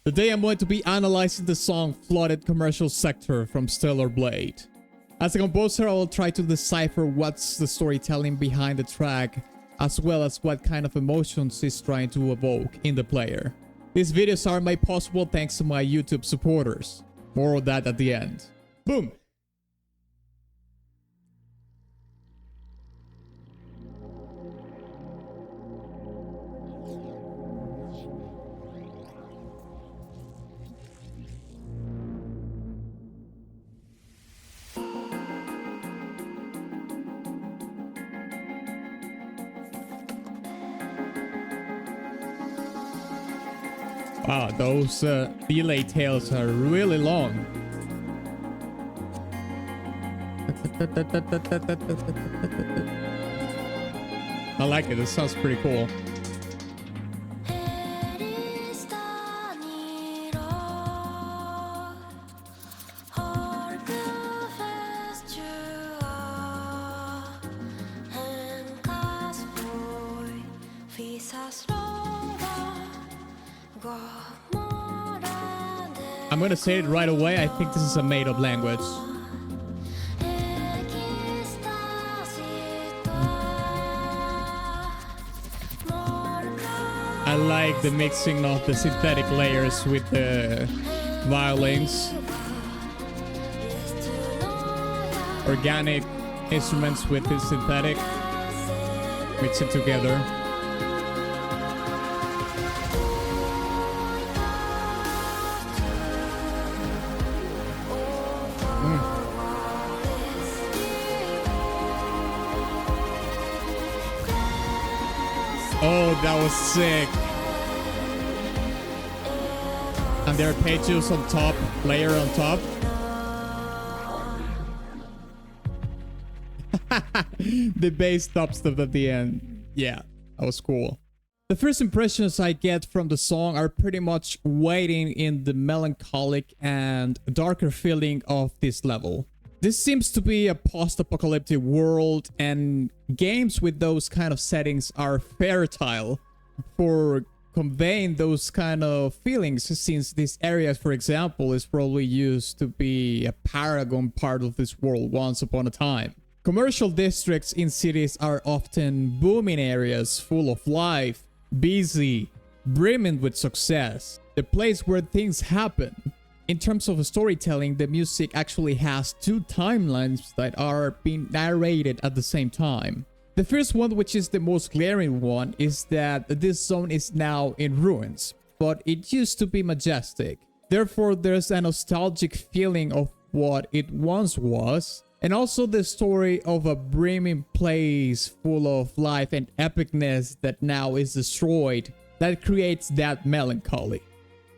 Today I'm going to be analyzing the song Flooded Commercial Sector from Stellar Blade. As a composer, I will try to decipher what's the storytelling behind the track, as well as what kind of emotions it's trying to evoke in the player. These videos are made possible thanks to my YouTube supporters. More of that at the end. Boom! Wow, those delay tails are really long. I like it, it sounds pretty cool. I'm gonna say it right away, I think this is a made-up language. I like the mixing of the synthetic layers with the violins. Organic instruments with the synthetic. Mix it together. Oh, that was sick. And there are pages on top, layer on top. The bass dubstep at the end. Yeah, that was cool. The first impressions I get from the song are pretty much waiting in the melancholic and darker feeling of this level. This seems to be a post-apocalyptic world, and games with those kind of settings are fertile for conveying those kind of feelings, since this area, for example, is probably used to be a paragon part of this world once upon a time. Commercial districts in cities are often booming areas full of life, busy, brimming with success, the place where things happen. In terms of storytelling, the music actually has two timelines that are being narrated at the same time. The first one, which is the most glaring one, is that this zone is now in ruins, but it used to be majestic. Therefore, there's a nostalgic feeling of what it once was, and also the story of a brimming place full of life and epicness that now is destroyed, that creates that melancholy.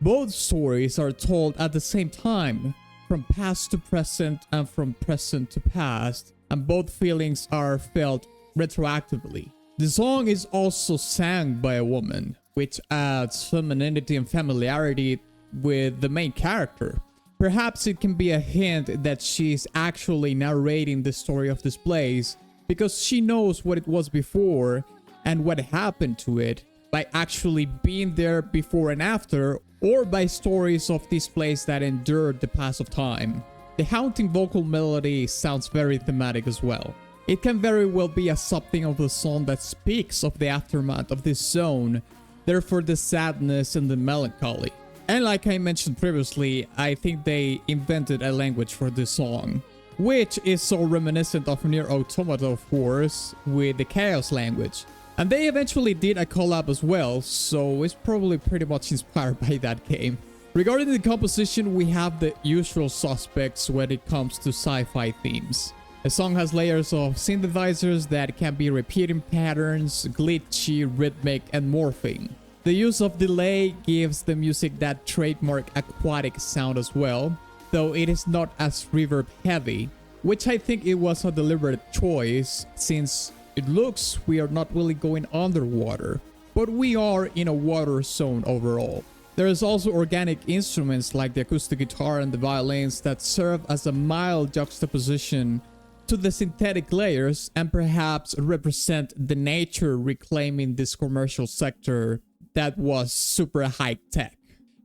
Both stories are told at the same time, from past to present and from present to past, and both feelings are felt retroactively. The song is also sang by a woman, which adds femininity and familiarity with the main character. Perhaps it can be a hint that she's actually narrating the story of this place because she knows what it was before and what happened to it by actually being there before and after, or by stories of this place that endured the pass of time. The haunting vocal melody sounds very thematic as well. It can very well be a something of the song that speaks of the aftermath of this zone, therefore the sadness and the melancholy. And like I mentioned previously, I think they invented a language for this song, which is so reminiscent of Nier Automata, of course, with the Chaos language. And they eventually did a collab as well, so it's probably pretty much inspired by that game. Regarding the composition, we have the usual suspects when it comes to sci-fi themes. The song has layers of synthesizers that can be repeating patterns, glitchy, rhythmic, and morphing. The use of delay gives the music that trademark aquatic sound as well, though it is not as reverb heavy, which I think it was a deliberate choice, since it looks we are not really going underwater, but we are in a water zone overall. There is also organic instruments like the acoustic guitar and the violins that serve as a mild juxtaposition to the synthetic layers and perhaps represent the nature reclaiming this commercial sector that was super high tech.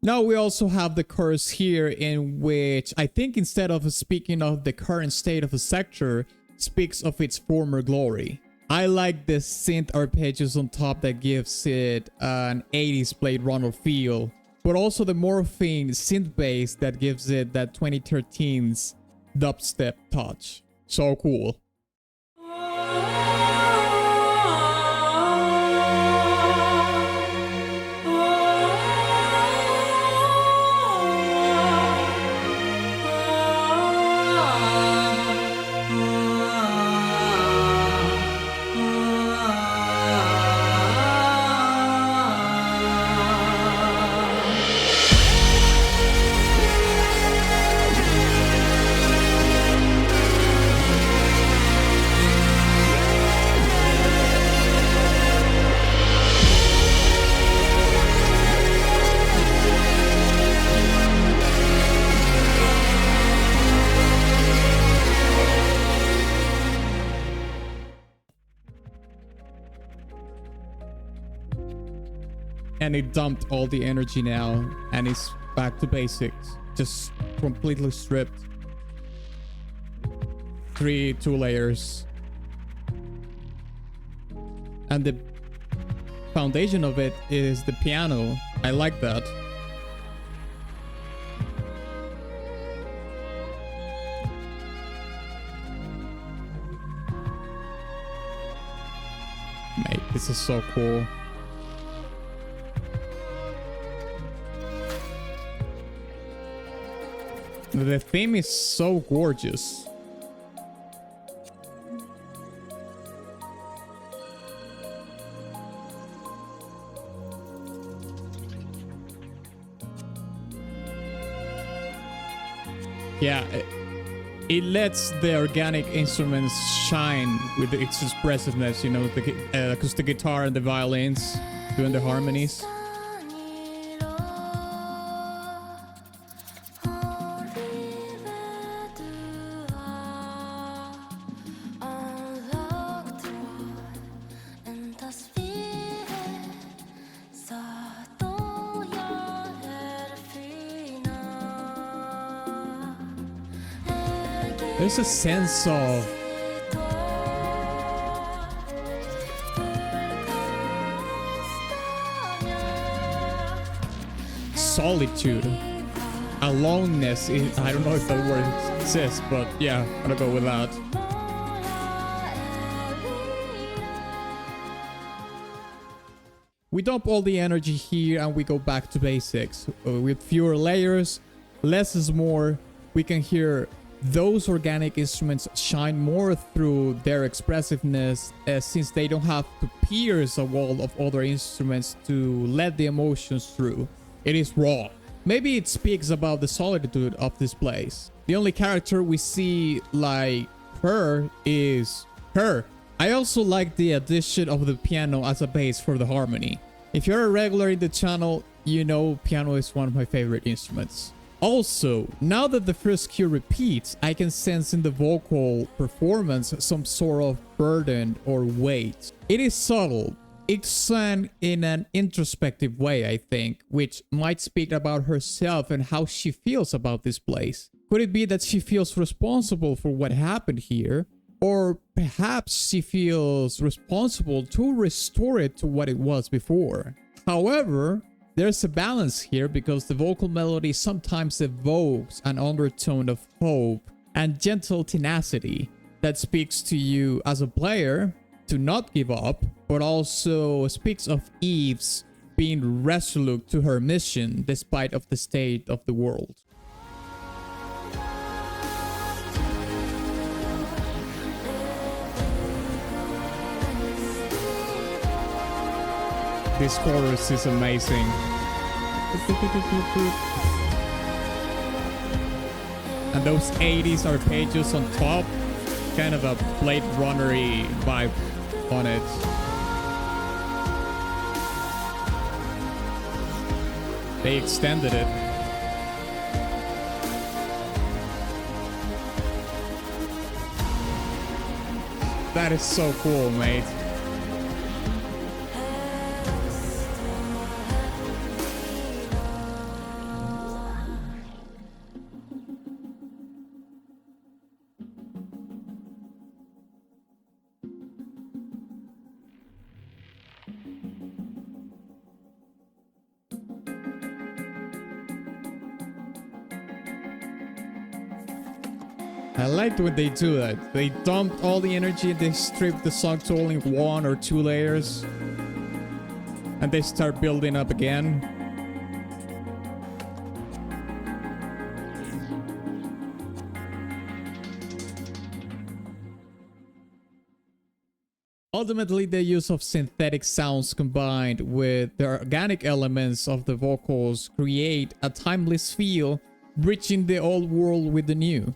Now we also have the chorus here, in which I think instead of speaking of the current state of a sector, speaks of its former glory. I like the synth arpeggios on top that gives it an 80s Blade Runner feel, but also the morphine synth bass that gives it that 2013's dubstep touch. So cool. And it dumped all the energy now, and it's back to basics. Just completely stripped. Two layers. And the foundation of it is the piano. I like that. Mate, this is so cool. The theme is so gorgeous. Yeah, it lets the organic instruments shine with its expressiveness, you know, the acoustic guitar and the violins doing the harmonies. There's a sense of solitude, aloneness. I don't know if that word exists, but yeah, I'm gonna go with that. We dump all the energy here and we go back to basics. With fewer layers, less is more. We can hear those organic instruments shine more through their expressiveness, since they don't have to pierce a wall of other instruments to let the emotions through. It is raw. Maybe it speaks about the solitude of this place. The only character we see like her is her. I also like the addition of the piano as a bass for the harmony. If you're a regular in the channel, you know piano is one of my favorite instruments. Also, now that the first cue repeats, I can sense in the vocal performance some sort of burden or weight. It is subtle. It's sung in an introspective way, I think, which might speak about herself and how she feels about this place. Could it be that she feels responsible for what happened here? Or perhaps she feels responsible to restore it to what it was before. However, there's a balance here because the vocal melody sometimes evokes an undertone of hope and gentle tenacity that speaks to you as a player to not give up, but also speaks of Eve's being resolute to her mission despite of the state of the world. This chorus is amazing. And those 80s arpeggios on top, kind of a Blade Runner-y vibe on it. They extended it. That is so cool, mate. I liked when they do that. They dumped all the energy, they strip the song to only 1 or 2 layers, and they start building up again. Ultimately, the use of synthetic sounds combined with the organic elements of the vocals create a timeless feel, bridging the old world with the new.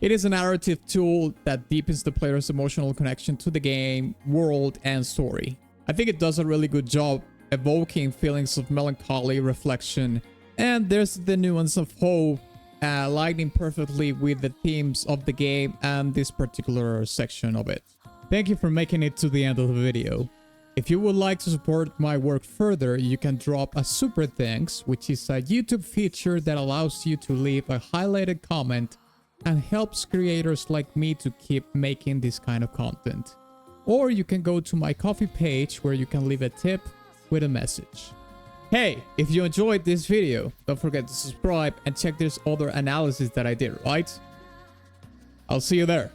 It is a narrative tool that deepens the player's emotional connection to the game, world, and story. I think it does a really good job evoking feelings of melancholy, reflection, and there's the nuance of hope, aligning perfectly with the themes of the game and this particular section of it. Thank you for making it to the end of the video. If you would like to support my work further, you can drop a super thanks, which is a YouTube feature that allows you to leave a highlighted comment and helps creators like me to keep making this kind of content. Or you can go to my Ko-fi page where you can leave a tip with a message. Hey, if you enjoyed this video, don't forget to subscribe and check this other analysis that I did, right? I'll see you there.